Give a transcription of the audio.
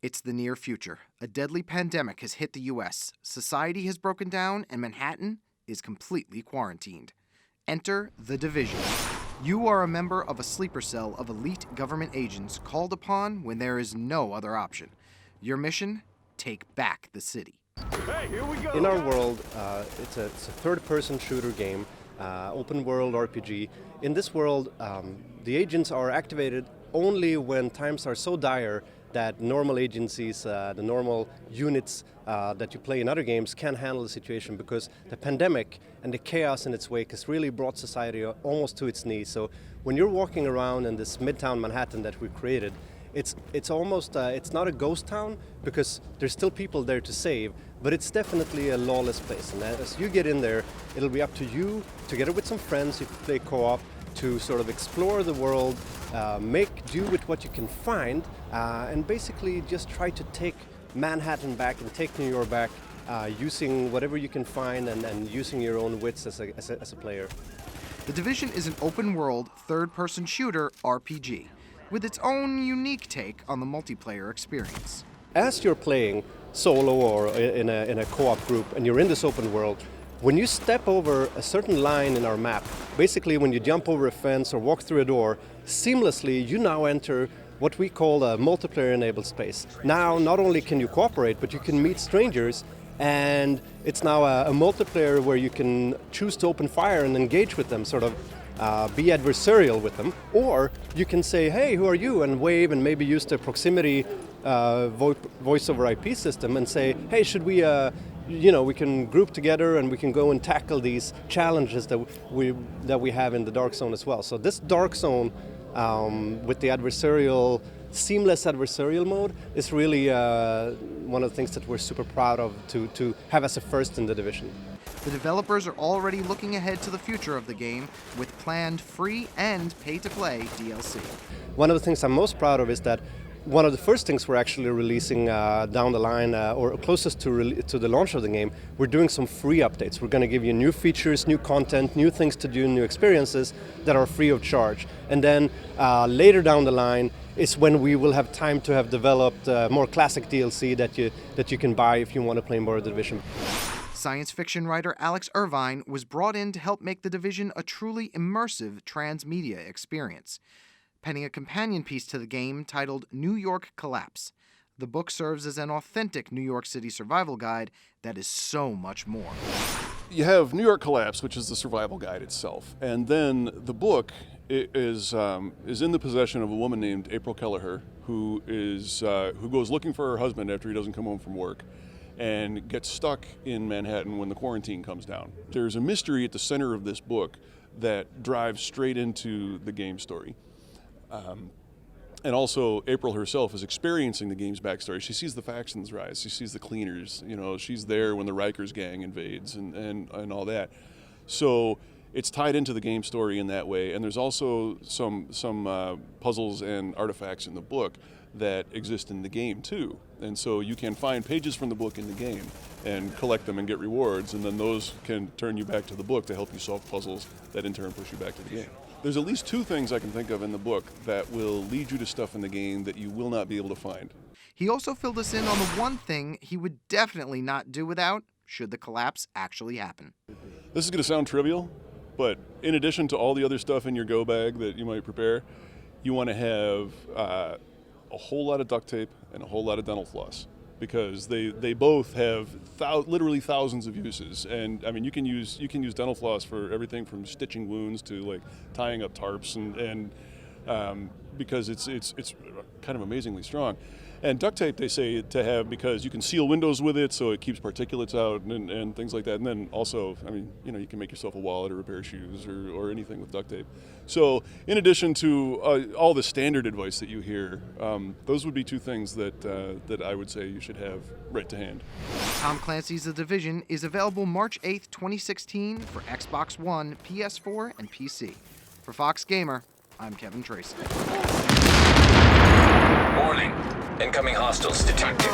It's the near future. A deadly pandemic has hit the U.S. Society has broken down, and Manhattan is completely quarantined. Enter The Division. You are a member of a sleeper cell of elite government agents called upon when there is no other option. Your mission? Take back the city. Hey, here we go. In our world, it's a third-person shooter game, open-world RPG. In this world, the agents are activated only when times are so dire that normal agencies, the normal units that you play in other games can't handle the situation, because the pandemic and the chaos in its wake has really brought society almost to its knees. So when you're walking around in this midtown Manhattan that we created, it's almost, it's not a ghost town because there's still people there to save, but it's definitely a lawless place. And as you get in there, it'll be up to you, together with some friends, if you play co-op, to sort of explore the world, make do with what you can find, and basically just try to take Manhattan back and take New York back, using whatever you can find and using your own wits as a player. The Division is an open-world, third-person shooter RPG with its own unique take on the multiplayer experience. As you're playing solo or in a co-op group and you're in this open world, when you step over a certain line in our map, basically when you jump over a fence or walk through a door, seamlessly you now enter what we call a multiplayer-enabled space. Now, not only can you cooperate, but you can meet strangers, and it's now a multiplayer where you can choose to open fire and engage with them, sort of be adversarial with them, or you can say, hey, who are you, and wave and maybe use the proximity voice over IP system and say, hey, should we we can group together and we can go and tackle these challenges that we have in the Dark Zone as well. So this Dark Zone, with the seamless adversarial mode, is really one of the things that we're super proud of to have as a first in the Division. The developers are already looking ahead to the future of the game with planned free and pay-to-play DLC. One of the things I'm most proud of is that one of the first things we're actually releasing down the line, or closest to the launch of the game, we're doing some free updates. We're going to give you new features, new content, new things to do, new experiences that are free of charge. And then later down the line is when we will have time to have developed more classic DLC that you can buy if you want to play more of the Division. Science fiction writer Alex Irvine was brought in to help make the Division a truly immersive transmedia experience, penning a companion piece to the game titled New York Collapse. The book serves as an authentic New York City survival guide that is so much more. You have New York Collapse, which is the survival guide itself, and then the book is in the possession of a woman named April Kelleher, who goes looking for her husband after he doesn't come home from work, and gets stuck in Manhattan when the quarantine comes down. There's a mystery at the center of this book that drives straight into the game story. And also, April herself is experiencing the game's backstory. She sees the factions rise. She sees the cleaners. She's there when the Rikers gang invades and all that. So it's tied into the game story in that way. And there's also some puzzles and artifacts in the book that exist in the game too. And so you can find pages from the book in the game and collect them and get rewards, and then those can turn you back to the book to help you solve puzzles that in turn push you back to the game. There's at least two things I can think of in the book that will lead you to stuff in the game that you will not be able to find. He also filled us in on the one thing he would definitely not do without should the collapse actually happen. This is going to sound trivial, but in addition to all the other stuff in your go bag that you might prepare, you want to have a whole lot of duct tape and a whole lot of dental floss, because they both have literally thousands of uses. And I mean, you can use dental floss for everything from stitching wounds to like tying up tarps, and because it's kind of amazingly strong. And duct tape they say to have because you can seal windows with it, so it keeps particulates out and things like that. And then also, I mean, you can make yourself a wallet or a pair of shoes or anything with duct tape. So in addition to all the standard advice that you hear, those would be two things that I would say you should have right to hand. Tom Clancy's The Division is available March 8th, 2016 for Xbox One, PS4, and PC. For Fox Gamer, I'm Kevin Tracy. Warning. Incoming hostiles detected.